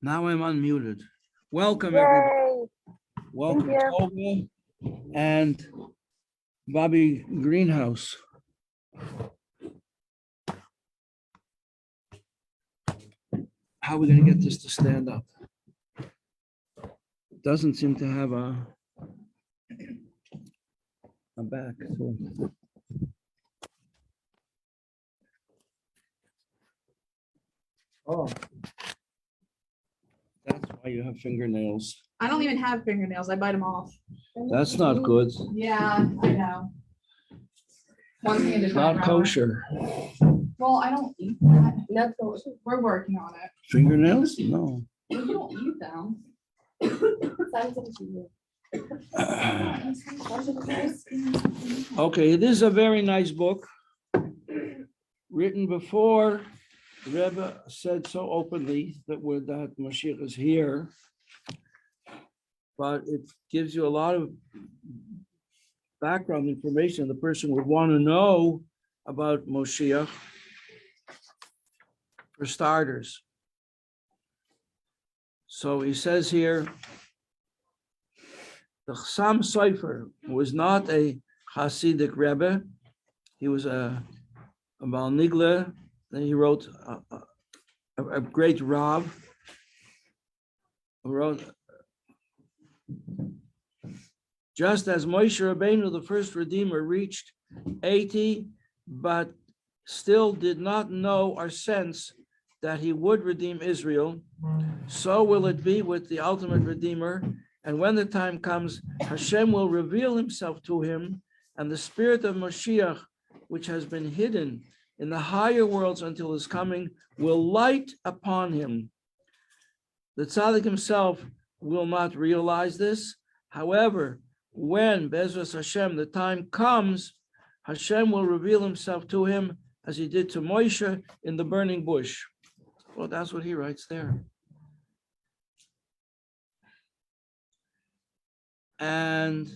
Now I'm unmuted. Welcome, Yay. everybody. Welcome, Thank Tova and Bobby Greenhouse. How are we going to get this to stand up? It doesn't seem to have a back. So. Oh. That's why you have fingernails. I don't even have fingernails. I bite them off. That's not good. Yeah, I know. One hand is Not kosher. Well, I don't eat that. Not kosher. We're working on it. Fingernails? No. We don't eat them. Okay, this is a very nice book. Written before the Rebbe said so openly that Moshiach is here. But it gives you a lot of background information the person would want to know about Moshiach, for starters. So he says here, the Chassam Sofer was not a Hasidic Rebbe. He was a Baal Nigla. Then he wrote a great Rav, who wrote, just as Moshe Rabbeinu, the first Redeemer, reached 80, but still did not know or sense that he would redeem Israel, so will it be with the ultimate Redeemer. And when the time comes, Hashem will reveal himself to him, and the spirit of Moshiach, which has been hidden in the higher worlds until his coming, will light upon him. The tzaddik himself will not realize this. However, when Bezras Hashem, the time comes, Hashem will reveal himself to him as he did to Moshe in the burning bush. Well, that's what he writes there. And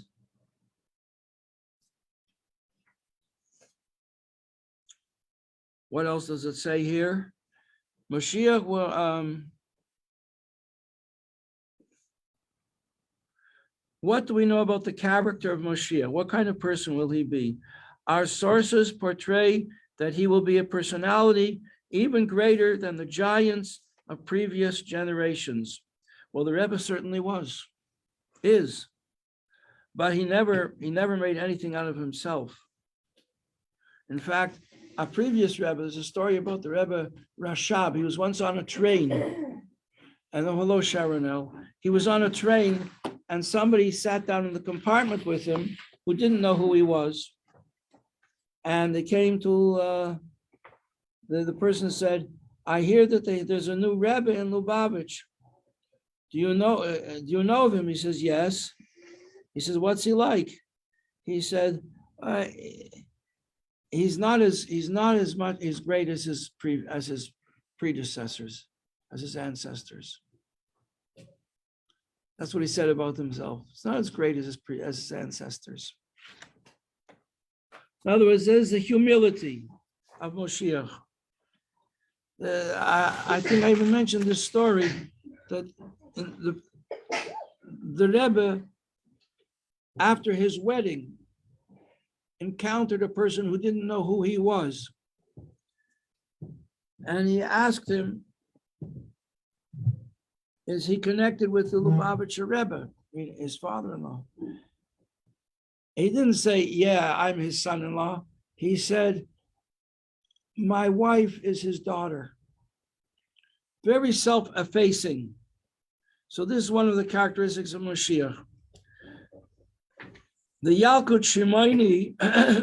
what else does it say here? Moshiach will, what do we know about the character of Moshiach? What kind of person will he be? Our sources portray that he will be a personality even greater than the giants of previous generations. Well, the Rebbe certainly is, but he never made anything out of himself. In fact, a previous Rebbe, there's a story about the Rebbe Rashab. He was once on a train, and hello, Sharonel. He was on a train, and somebody sat down in the compartment with him who didn't know who he was. And they came to, the person said, I hear that there's a new Rebbe in Lubavitch. Do you know of him? He says, yes. He says, what's he like? He said, he's not as much as great as his predecessors, as his ancestors. That's what he said about himself. It's not as great as his ancestors. In other words, there's the humility of Moshiach. I think I even mentioned this story that the Rebbe, after his wedding, encountered a person who didn't know who he was. And he asked him, is he connected with the Lubavitcher Rebbe, his father-in-law? He didn't say, yeah, I'm his son-in-law. He said, my wife is his daughter. Very self-effacing. So this is one of the characteristics of Moshiach. The Yalkut Shimoni,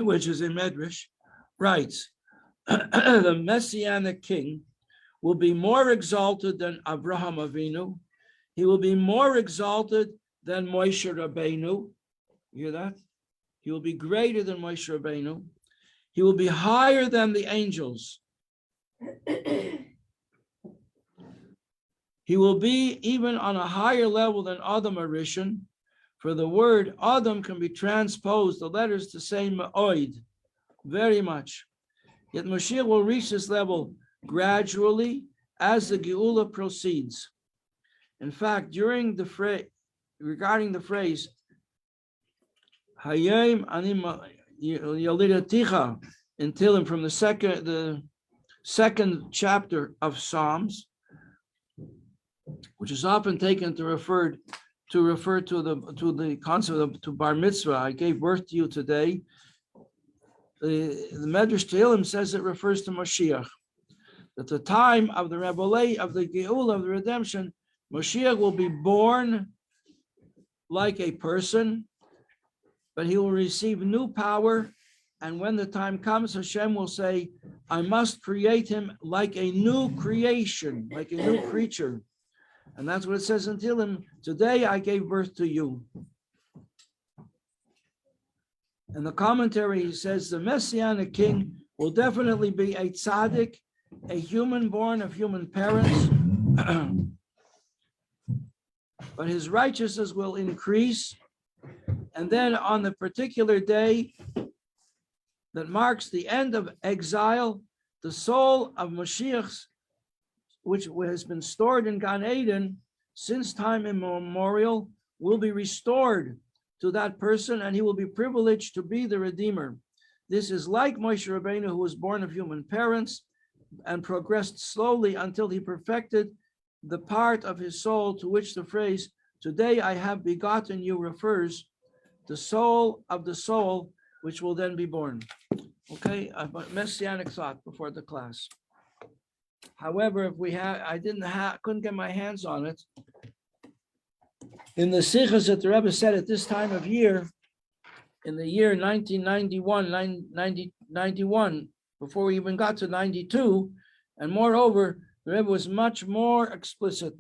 which is a Medrash, writes, the Messianic king will be more exalted than Abraham Avinu. He will be more exalted than Moshe Rabbeinu. You hear that? He will be greater than Moshe Rabbeinu. He will be higher than the angels. He will be even on a higher level than Adam Arishan, for the word Adam can be transposed, the letters to say Ma'oid, very much. Yet Moshiach will reach this level gradually as the Geulah proceeds. In fact, during the phrase, regarding the phrase, Hayim Anim Yalidaticha in Tehillim, from the second chapter of Psalms, which is often taken to refer to the concept of to bar mitzvah. I gave birth to you today. The Medrash Tehillim says it refers to Moshiach. At the time of the Rebbe of the Geulah, of the redemption, Moshiach will be born like a person, but he will receive new power. And when the time comes, Hashem will say, I must create him like a new creation, like a new creature. And that's what it says in Tehillim, today I gave birth to you. And the commentary says the Messianic king will definitely be a tzaddik, a human born of human parents, but his righteousness will increase. And then on the particular day that marks the end of exile, the soul of Moshiach, which has been stored in Gan Eden since time immemorial, will be restored to that person, and he will be privileged to be the Redeemer. This is like Moshe Rabbeinu, who was born of human parents and progressed slowly until he perfected the part of his soul to which the phrase, today I have begotten you, refers, the soul of the soul, which will then be born. Okay, a messianic thought before the class. However, if we have, couldn't get my hands on it. In the sichos that the Rebbe said at this time of year, in the year 1991, before we even got to 92, and moreover, the Rebbe was much more explicit,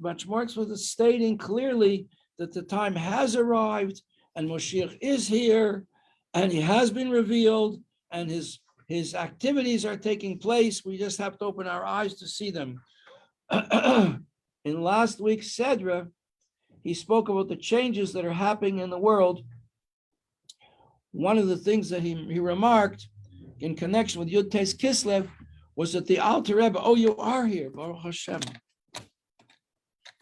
stating clearly that the time has arrived and Moshiach is here and he has been revealed and his activities are taking place. We just have to open our eyes to see them. In last week's Sedra, he spoke about the changes that are happening in the world. One of the things that he remarked in connection with Yud Tes Kislev was that the Alter Rebbe, oh, you are here, Baruch Hashem,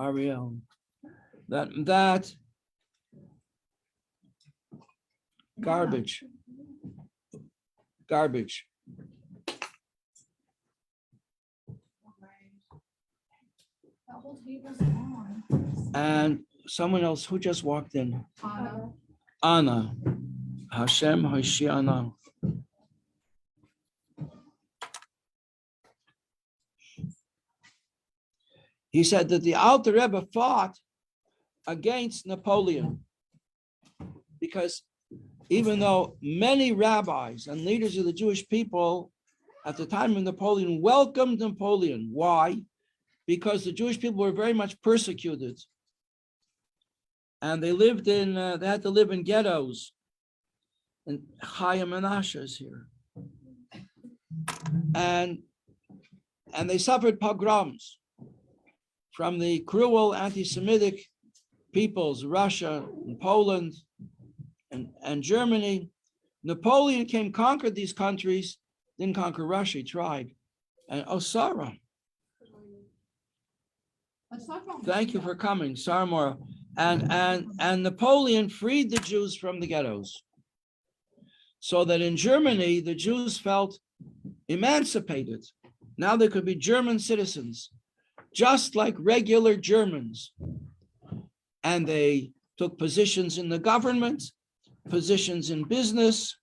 Ariel, that garbage. And someone else who just walked in. Anna. Hashem Hoshiana. He said that the Alter Rebbe fought against Napoleon because even though many rabbis and leaders of the Jewish people at the time of Napoleon welcomed Napoleon. Why? Because the Jewish people were very much persecuted. And they lived in, they had to live in ghettos. And Chaim Menashe is here. And they suffered pogroms from the cruel anti-Semitic peoples, Russia and Poland and Germany. Napoleon came, conquered these countries, didn't conquer Russia, he tried. And Sarah. Thank you for coming, Sarah Mora. And Napoleon freed the Jews from the ghettos. So that in Germany, the Jews felt emancipated. Now they could be German citizens, just like regular Germans. And they took positions in the government, positions in business.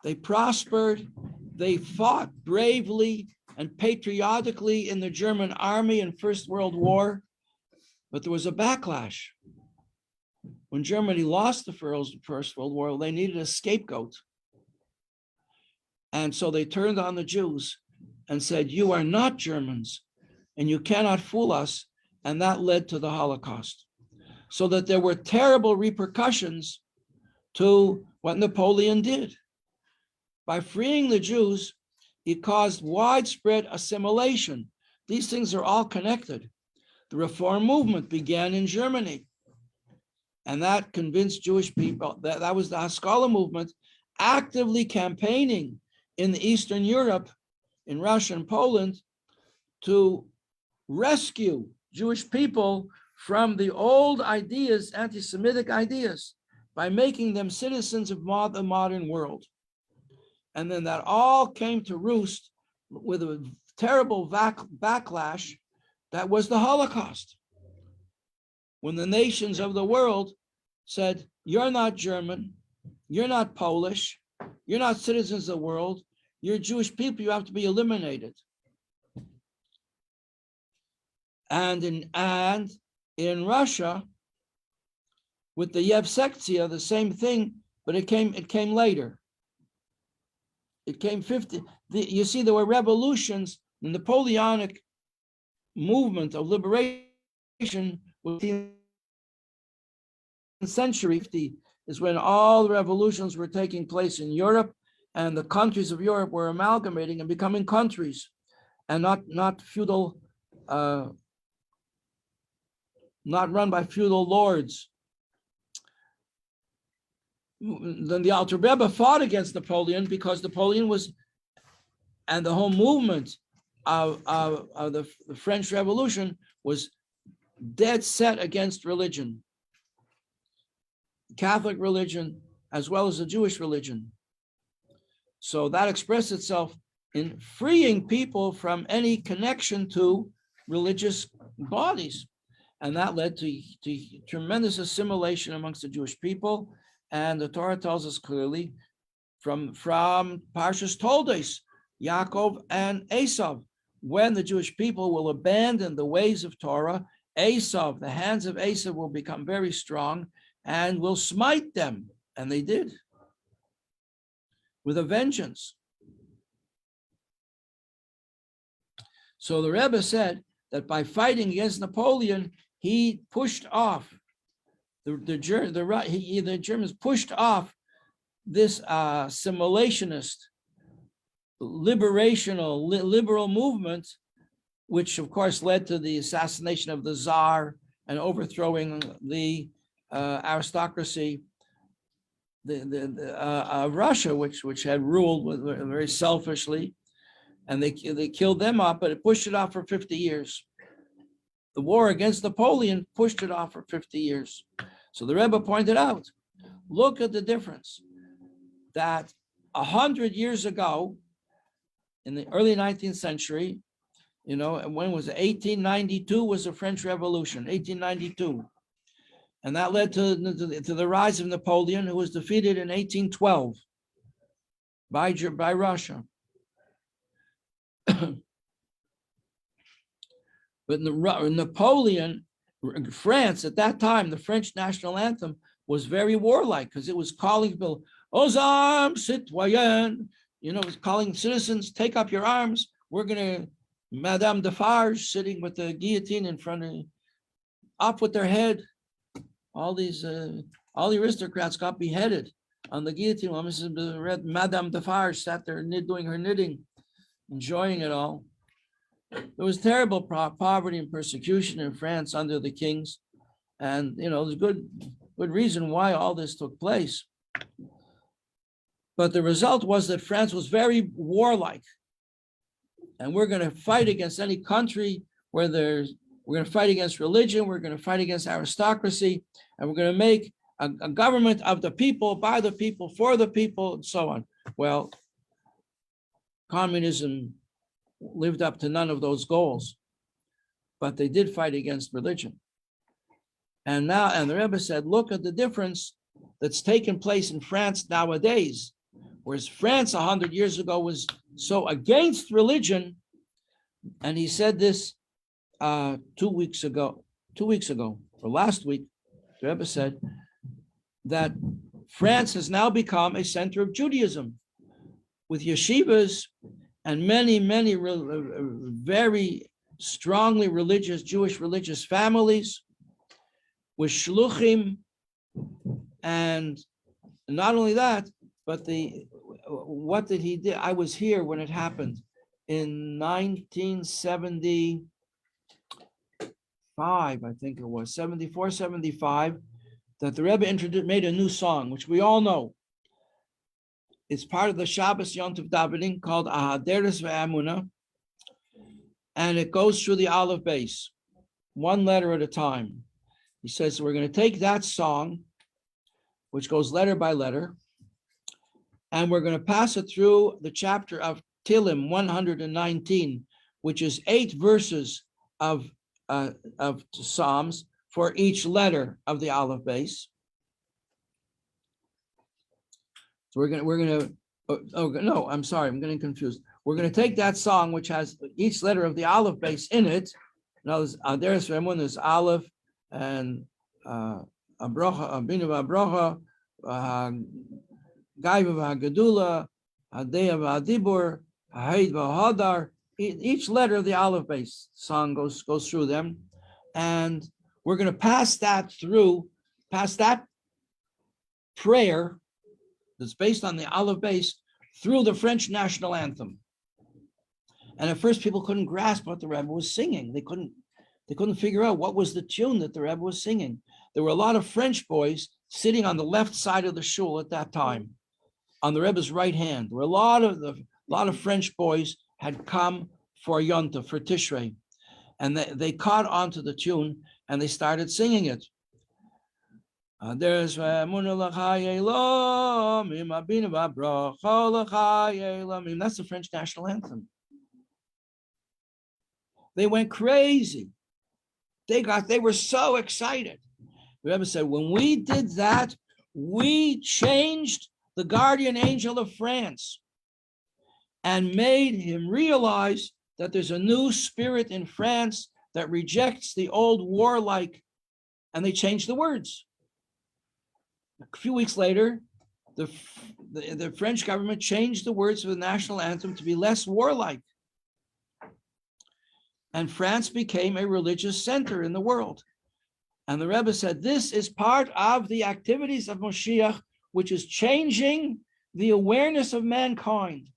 They prospered. They fought bravely and patriotically in the German army in First World War. But there was a backlash. When Germany lost the First World War, they needed a scapegoat. And so they turned on the Jews and said, you are not Germans and you cannot fool us. And that led to the Holocaust. So that there were terrible repercussions to what Napoleon did. By freeing the Jews, he caused widespread assimilation. These things are all connected. The Reform movement began in Germany. And that convinced Jewish people, that was the Haskalah movement, actively campaigning in Eastern Europe, in Russia and Poland, to rescue Jewish people from the old ideas, anti-Semitic ideas, by making them citizens of the modern world. And then that all came to roost with a terrible backlash that was the Holocaust. When the nations of the world said, you're not German, you're not Polish, you're not citizens of the world, you're Jewish people, you have to be eliminated. And in Russia, with the Yevsektia, the same thing, but it came later. It came 50. You see, there were revolutions. The Napoleonic movement of liberation was in the century is when all the revolutions were taking place in Europe, and the countries of Europe were amalgamating and becoming countries, and not feudal, not run by feudal lords. Then the Alter Rebbe fought against Napoleon because Napoleon was, and the whole movement of the French Revolution was dead set against religion, Catholic religion, as well as the Jewish religion. So that expressed itself in freeing people from any connection to religious bodies. And that led to tremendous assimilation amongst the Jewish people. And the Torah tells us clearly from Parshas Toldos, Yaakov and Esav, when the Jewish people will abandon the ways of Torah, Esav, the hands of Esav will become very strong and will smite them. And they did, with a vengeance. So the Rebbe said that by fighting against Napoleon, he pushed off the Germans pushed off this assimilationist, liberal movement, which of course led to the assassination of the Tsar and overthrowing the aristocracy, of Russia, which had ruled very selfishly, and they killed them off, but it pushed it off for 50 years. The war against Napoleon pushed it off for 50 years. So the Rebbe pointed out, look at the difference, that 100 years ago, in the early 19th century, when was it? 1892 was the French Revolution, 1892. And that led to the rise of Napoleon, who was defeated in 1812 by Russia. But Napoleon, France, at that time, the French national anthem was very warlike because it was calling people, aux armes, citoyens, it was calling citizens, take up your arms. We're going to, Madame Defarge sitting with the guillotine in front of, up with their head. All the aristocrats got beheaded on the guillotine while Madame Defarge sat there doing her knitting, enjoying it all. There was terrible poverty and persecution in France under the kings. And, there's good reason why all this took place. But the result was that France was very warlike. And we're going to fight against any country where we're going to fight against religion, we're going to fight against aristocracy, and we're going to make a government of the people, by the people, for the people, and so on. Well, communism lived up to none of those goals, but they did fight against religion. And the Rebbe said, look at the difference that's taken place in France nowadays. Whereas France 100 years ago was so against religion, and he said this 2 weeks ago, or last week, the Rebbe said that France has now become a center of Judaism, with yeshivas and many very strongly religious, Jewish religious families, with shluchim, and not only that, but what did he do? I was here when it happened in 1975, I think it was 74, 75, that the Rebbe made a new song, which we all know. It's part of the Shabbos Yom Tov davening called Ahaderes Ve'amuna, and it goes through the Aleph base, one letter at a time. He says, we're going to take that song, which goes letter by letter, and we're going to pass it through the chapter of Tehillim 119, which is 8 verses of Psalms for each letter of the Aleph base. So I'm getting confused. We're going to take that song, which has each letter of the Aleph base in it. Now, there's Aleph and Abrocha, Abinu Abrocha, Gaiva Geulah, Hadeya V'Adibur, Haid V'Hadar. Each letter of the Aleph base song goes through them, and we're going to pass that prayer that's based on the Aleph base through the French national anthem. And at first, people couldn't grasp what the Rebbe was singing. They couldn't figure out what was the tune that the Rebbe was singing. There were a lot of French boys sitting on the left side of the shul at that time, on the Rebbe's right hand. There were a lot of French boys had come for Yontif, for Tishrei, and they caught onto the tune and they started singing it. That's the French national anthem. They went crazy. They were so excited. The Rebbe said, when we did that, we changed the guardian angel of France and made him realize that there's a new spirit in France that rejects the old warlike, and they changed the words. A few weeks later, the French government changed the words of the national anthem to be less warlike. And France became a religious center in the world. And the Rebbe said, this is part of the activities of Moshiach, which is changing the awareness of mankind,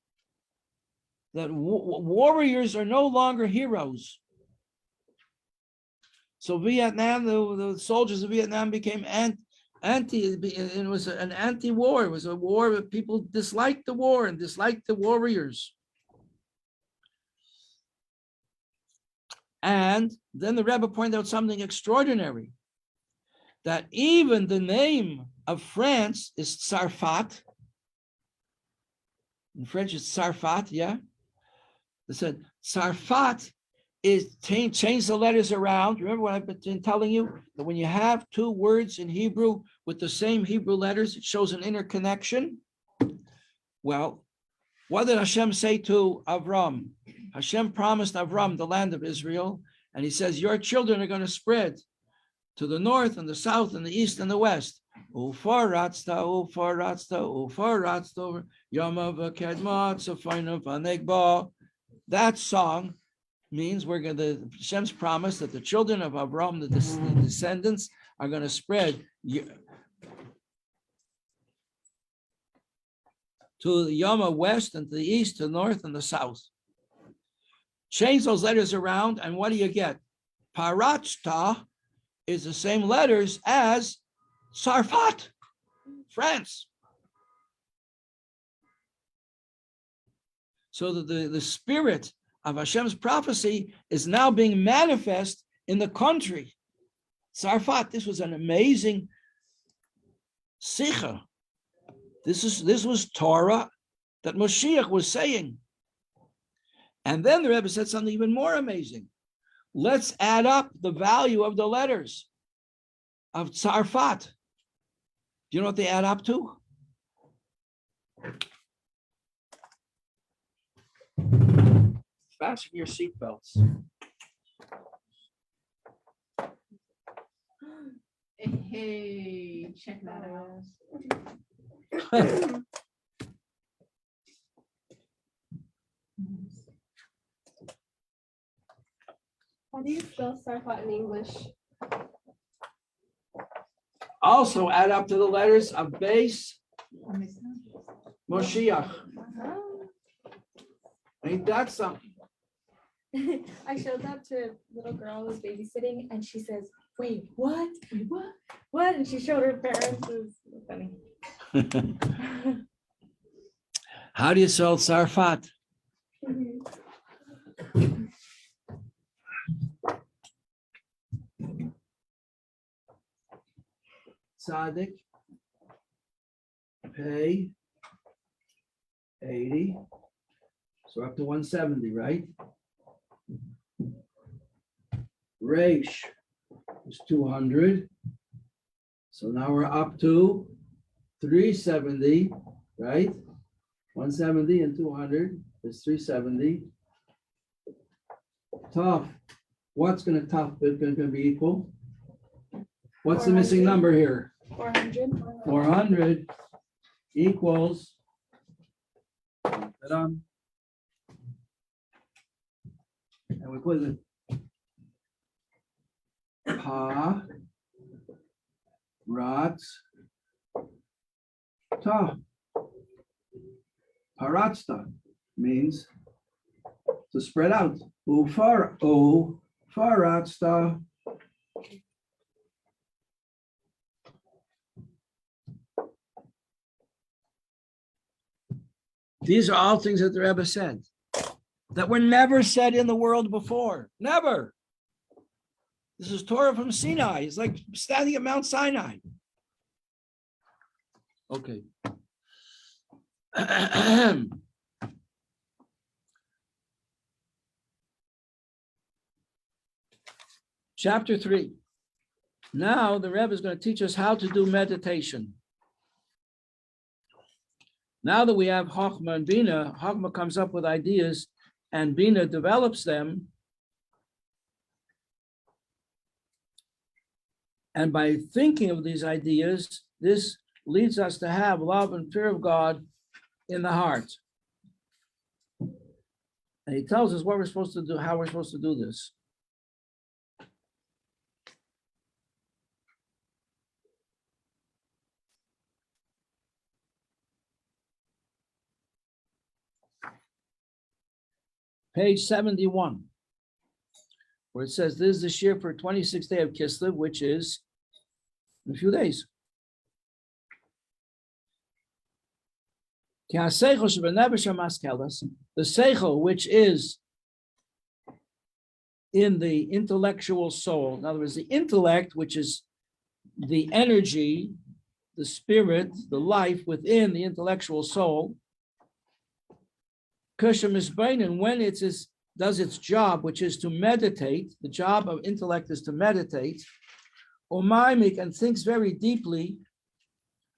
that warriors are no longer heroes. So Vietnam, the soldiers of Vietnam became it was an anti-war. It was a war that people disliked the war and disliked the warriors. And then the Rebbe pointed out something extraordinary, that even the name of France is Tsarfat. In French, it's Tsarfat, yeah? They said Tsarfat is change the letters around. Remember what I've been telling you? That when you have two words in Hebrew with the same Hebrew letters, it shows an interconnection. Well, what did Hashem say to Avram? Hashem promised Avram the land of Israel, and he says, your children are going to spread to the north and the south and the east and the west. That song means we're going to, Hashem's promise that the children of Avram, the descendants, are going to spread to the Yama west and to the east, to the north and the south. Change those letters around, and what do you get? Parachta is the same letters as Sarfat, France. So that the spirit of Hashem's prophecy is now being manifest in the country. Sarfat, this was an amazing sikha. This was Torah that Moshiach was saying. And then the Rebbe said something even more amazing. Let's add up the value of the letters of Tsarfat. Do you know what they add up to? Fasten your seatbelts. Hey, check that out. How do you spell Sarfat in English? Also add up to the letters of base Moshiach. Ain't that something? I showed that to a little girl who was babysitting, and she says, wait, what? Wait, what? What? And she showed her parents. It was funny. How do you spell Sarfat? tzaddik, pay, 80. So we're up to 170, right? Reish is 200. So now we're up to 370, right? 170 and 200 is 370. Tough. What's going to tough? It's going to be equal. What's the missing 400. number here? 400. 400 equals. Ta-dam. And we put it. Pa. Rats. Ta. Paratsta means to spread out. Faratsta. These are all things that the Rebbe said that were never said in the world before. Never. This is Torah from Sinai. It's like standing at Mount Sinai. Okay. Chapter 3. Now the Rebbe is going to teach us how to do meditation. Now that we have Chochmah and Bina, Chochmah comes up with ideas and Bina develops them. And by thinking of these ideas, this leads us to have love and fear of God in the heart. And he tells us what we're supposed to do, how we're supposed to do this. Page 71, where it says, this is the shir for 26th day of Kislev, which is in a few days. The seichel, which is in the intellectual soul, in other words, the intellect, which is the energy, the spirit, the life within the intellectual soul, and when it does its job, which is to meditate, the job of intellect is to meditate, and thinks very deeply,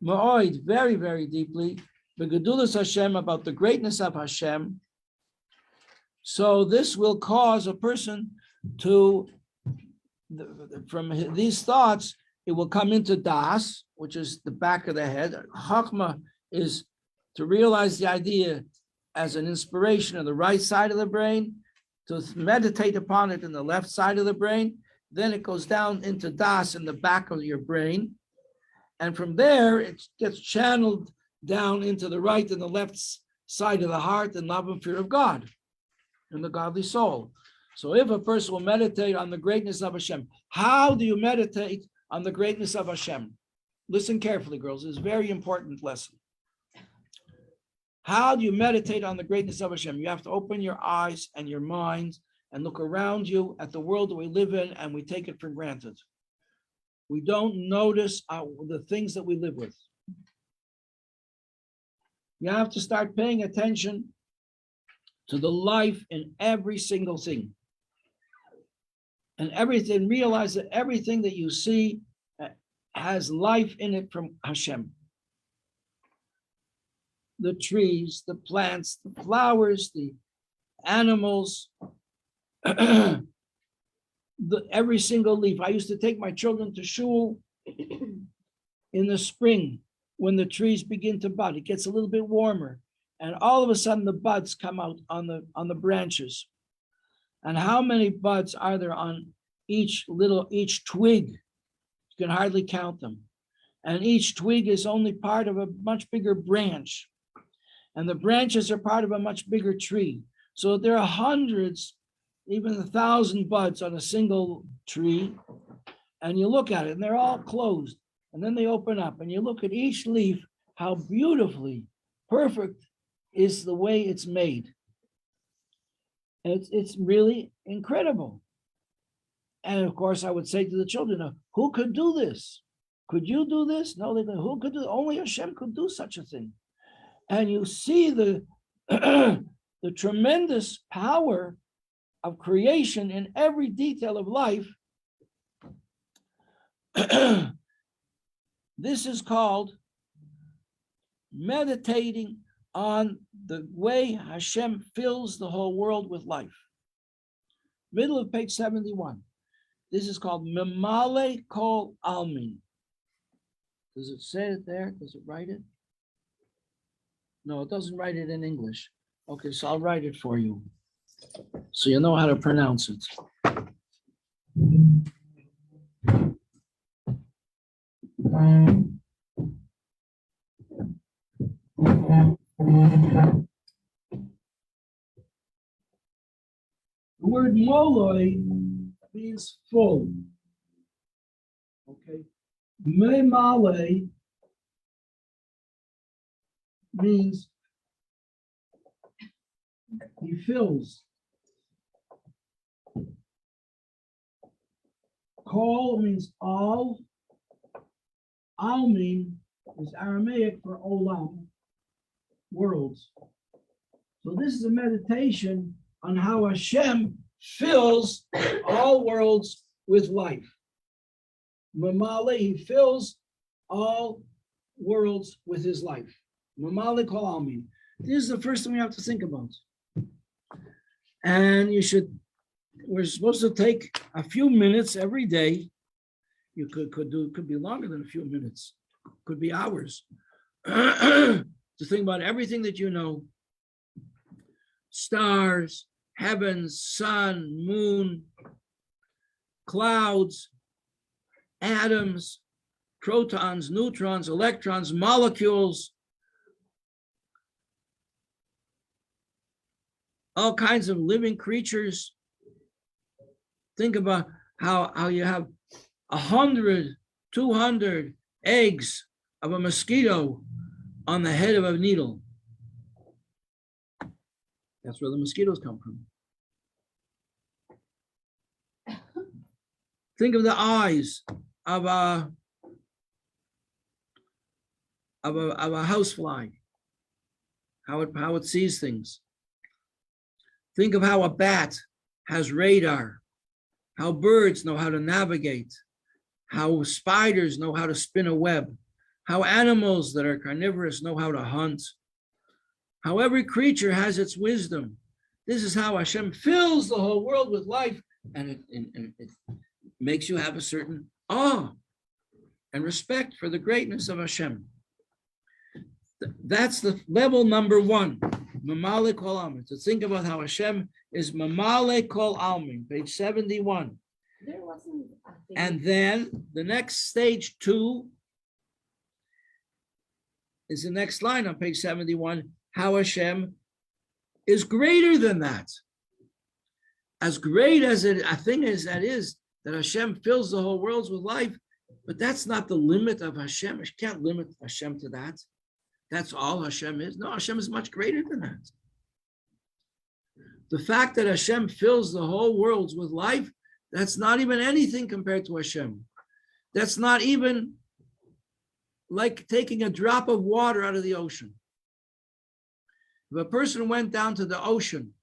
very, very deeply, Hashem, about the greatness of Hashem. So this will cause a person to, from these thoughts, it will come into das, which is the back of the head. Chachma is to realize the idea as an inspiration on the right side of the brain, to meditate upon it in the left side of the brain. Then it goes down into das in the back of your brain. And from there, it gets channeled down into the right and the left side of the heart in love and fear of God, in the godly soul. So if a person will meditate on the greatness of Hashem, how do you meditate on the greatness of Hashem? Listen carefully, girls. It's a very important lesson. How do you meditate on the greatness of Hashem? You have to open your eyes and your minds and look around you at the world that we live in, and we take it for granted. We don't notice the things that we live with. You have to start paying attention to the life in every single thing. And everything, realize that everything that you see has life in it from Hashem. The trees, the plants, the flowers, the animals, every single leaf. I used to take my children to shul in the spring when the trees begin to bud. It gets a little bit warmer, and all of a sudden the buds come out on the branches. And how many buds are there on each twig? You can hardly count them. And each twig is only part of a much bigger branch. And the branches are part of a much bigger tree. So there are hundreds, even 1,000 buds on a single tree. And you look at it and they're all closed. And then they open up and you look at each leaf, how beautifully perfect is the way it's made. It's really incredible. And of course, I would say to the children, who could do this? Could you do this? No, they go, who could do? Only Hashem could do such a thing. And you see the the tremendous power of creation in every detail of life. This is called meditating on the way Hashem fills the whole world with life. Middle of page 71. This is called Memale Kol Almin. Does it say it there? Does it write it? No, it doesn't write it in English. Okay, so I'll write it for you, so you know how to pronounce it. The word moloi means full. Okay. Memale means he fills. Kol means all. Almin is Aramaic for olam, worlds. So this is a meditation on how Hashem fills all worlds with life. Mamale, he fills all worlds with his life. Mamale Kol Almin. This is the first thing we have to think about. And we're supposed to take a few minutes every day. You could be longer than a few minutes, could be hours, to think about everything that you know. Stars, heavens, sun, moon, clouds, atoms, protons, neutrons, electrons, molecules, all kinds of living creatures. Think about how you have 100, 200 eggs of a mosquito on the head of a needle. That's where the mosquitoes come from. Think of the eyes of a housefly, how it sees things. Think of how a bat has radar, how birds know how to navigate, how spiders know how to spin a web, how animals that are carnivorous know how to hunt, how every creature has its wisdom. This is how Hashem fills the whole world with life, and it makes you have a certain awe and respect for the greatness of Hashem. That's the level number one, Mamale Kol Almin. To think about how Hashem is Mamale Kol Almin, page 71. There wasn't a thing. And then the next stage 2 is the next line on page 71, how Hashem is greater than that. As great as a thing as that is, that Hashem fills the whole world with life, but that's not the limit of Hashem. You can't limit Hashem to that. That's all Hashem is. No, Hashem is much greater than that. The fact that Hashem fills the whole world with life, that's not even anything compared to Hashem. That's not even like taking a drop of water out of the ocean. If a person went down to the ocean,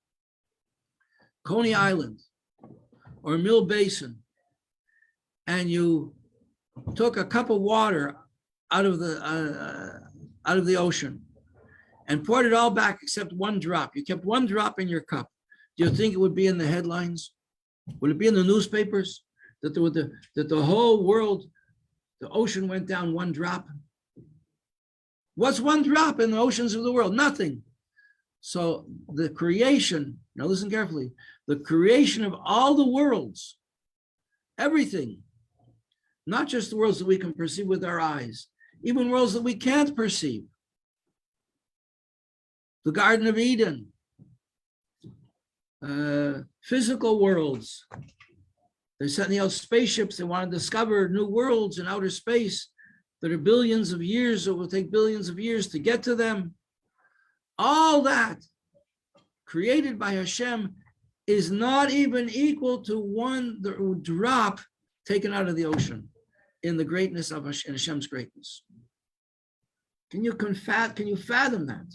Coney Island or Mill Basin, and you took a cup of water out of the ocean and poured it all back except one drop. You kept one drop in your cup. Do you think it would be in the headlines? Would it be in the newspapers that the whole world, the ocean went down one drop? What's one drop in the oceans of the world? Nothing. So the creation, now listen carefully, the creation of all the worlds, everything, not just the worlds that we can perceive with our eyes, even worlds that we can't perceive. The Garden of Eden, physical worlds. They're sending out spaceships. They want to discover new worlds in outer space that are billions of years, or will take billions of years to get to them. All that created by Hashem is not even equal to one drop taken out of the ocean. in the greatness of Hashem's greatness. Can you fathom that?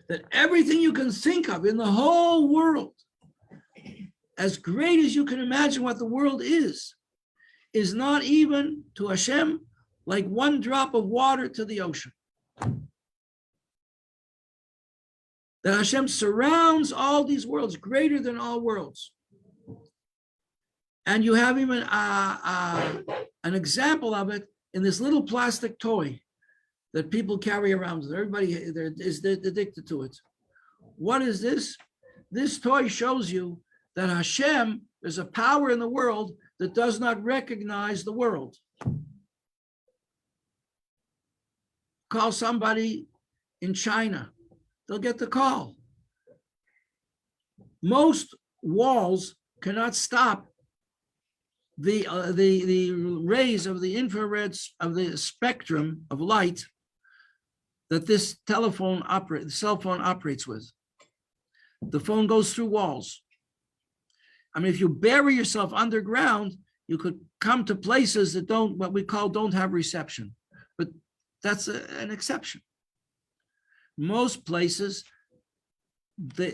That everything you can think of in the whole world, as great as you can imagine what the world is not even to Hashem like one drop of water to the ocean. That Hashem surrounds all these worlds, greater than all worlds. And you have even an example of it in this little plastic toy that people carry around. Everybody is addicted to it. What is this? This toy shows you that Hashem is a power in the world that does not recognize the world. Call somebody in China, they'll get the call. Most walls cannot stop the rays of the infrared, of the spectrum of light that this cell phone operates with. The phone goes through walls. I mean, if you bury yourself underground, you could come to places that what we call don't have reception, but that's an exception. Most places, the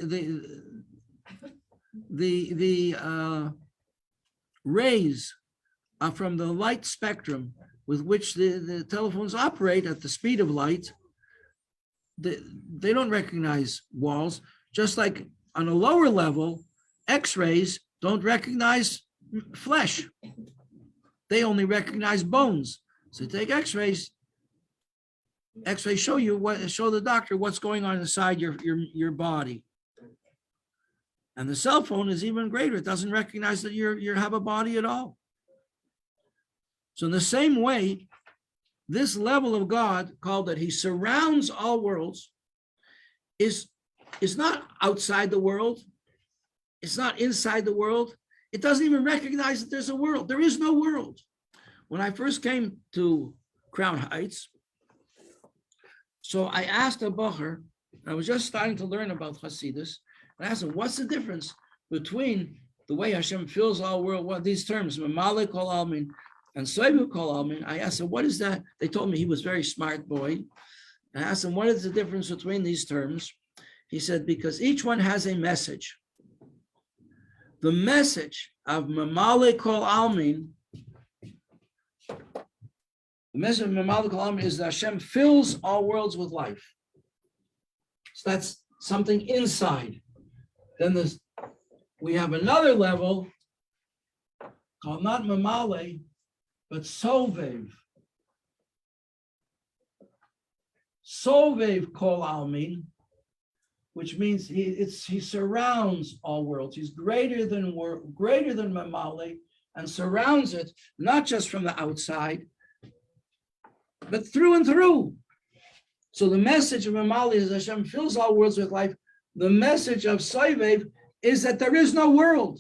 rays from the light spectrum with which the telephones operate at the speed of light, they don't recognize walls. Just like on a lower level, X-rays don't recognize flesh. They only recognize bones. So you take X-rays. X-rays show the doctor what's going on inside your body. And the cell phone is even greater. It doesn't recognize that you have a body at all. So in the same way, this level of God, called that He surrounds all worlds, is not outside the world. It's not inside the world. It doesn't even recognize that there's a world. There is no world. When I first came to Crown Heights, so I asked a bacher, I was just starting to learn about Hasidus, and I asked him, what's the difference between the way Hashem fills all world, what these terms, Mamale Kol Almin and Soivu Kol Almin? I asked him, what is that? They told me, he was a very smart boy. I asked him, what is the difference between these terms? He said, because each one has a message. The message of Mamale Kol Almin, the message of Mamale Kol Almin is that Hashem fills all worlds with life. So that's something inside. Then we have another level called not Mamale, but Sovev. Sovev Kol Almin, which means he surrounds all worlds. He's greater than Mamale, and surrounds it not just from the outside, but through and through. So the message of Mamale is Hashem fills all worlds with life. The message of Sovev is that there is no world.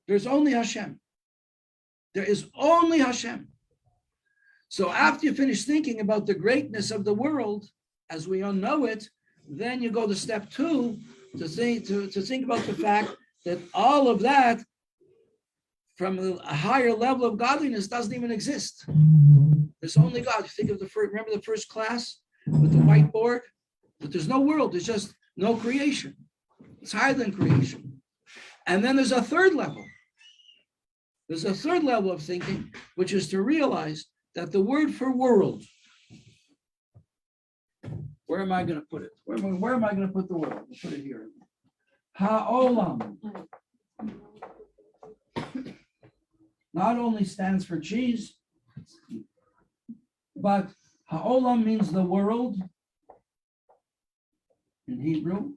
There's only Hashem. There is only Hashem. So after you finish thinking about the greatness of the world, as we all know it, then you go to step 2 to think about the fact that all of that from a higher level of godliness doesn't even exist. There's only God. You think of remember the first class with the whiteboard? But there's no world, there's just no creation. It's higher than creation. And then there's a third level. There's a third level of thinking, which is to realize that the word for world, where am I going to put it? Where am I going to put the world? I'll put it here. Ha'olam not only stands for cheese, but ha'olam means the world in Hebrew.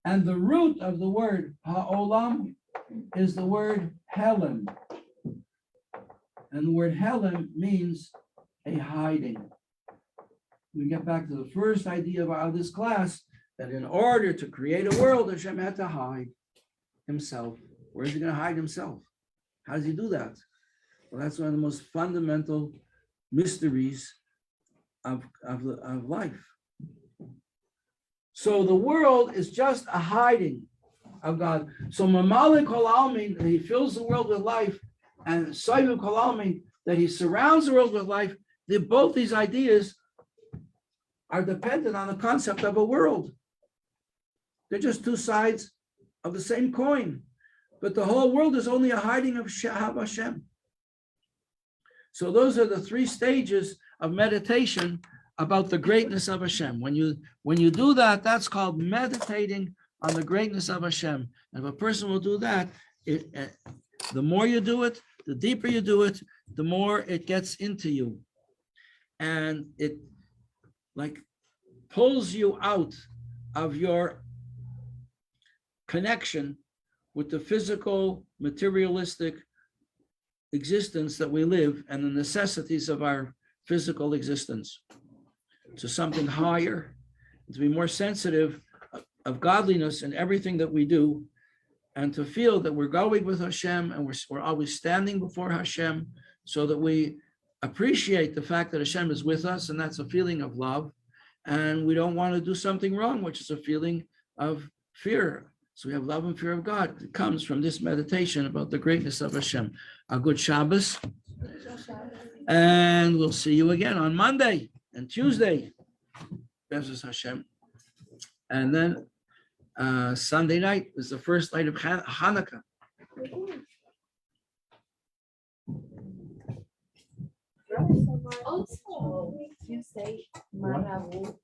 And the root of the word ha'olam is the word Helen. And the word Helen means a hiding. We get back to the first idea of this class, that in order to create a world, Hashem had to hide himself. Where is he going to hide himself? How does he do that? Well, that's one of the most fundamental mysteries of life. So the world is just a hiding of God. So Mamale Kol Almin, he fills the world with life, and Soivu Kol Almin, that he surrounds the world with life, both these ideas are dependent on the concept of a world. They're just two sides of the same coin. But the whole world is only a hiding of Hashem. So those are the three stages of meditation about the greatness of Hashem. When you do that, that's called meditating on the greatness of Hashem. And if a person will do that, the more you do it, the deeper you do it, the more it gets into you. And it like pulls you out of your connection with the physical, materialistic existence that we live and the necessities of our physical existence to something higher, to be more sensitive of godliness in everything that we do, and to feel that we're going with Hashem and we're always standing before Hashem, so that we appreciate the fact that Hashem is with us, and that's a feeling of love, and we don't want to do something wrong, which is a feeling of fear. So we have love and fear of God. It comes from this meditation about the greatness of Hashem. A good Shabbos. And we'll see you again on Monday and Tuesday. Bezos Hashem. And then Sunday night is the first night of Hanukkah. Also, you say Marabu.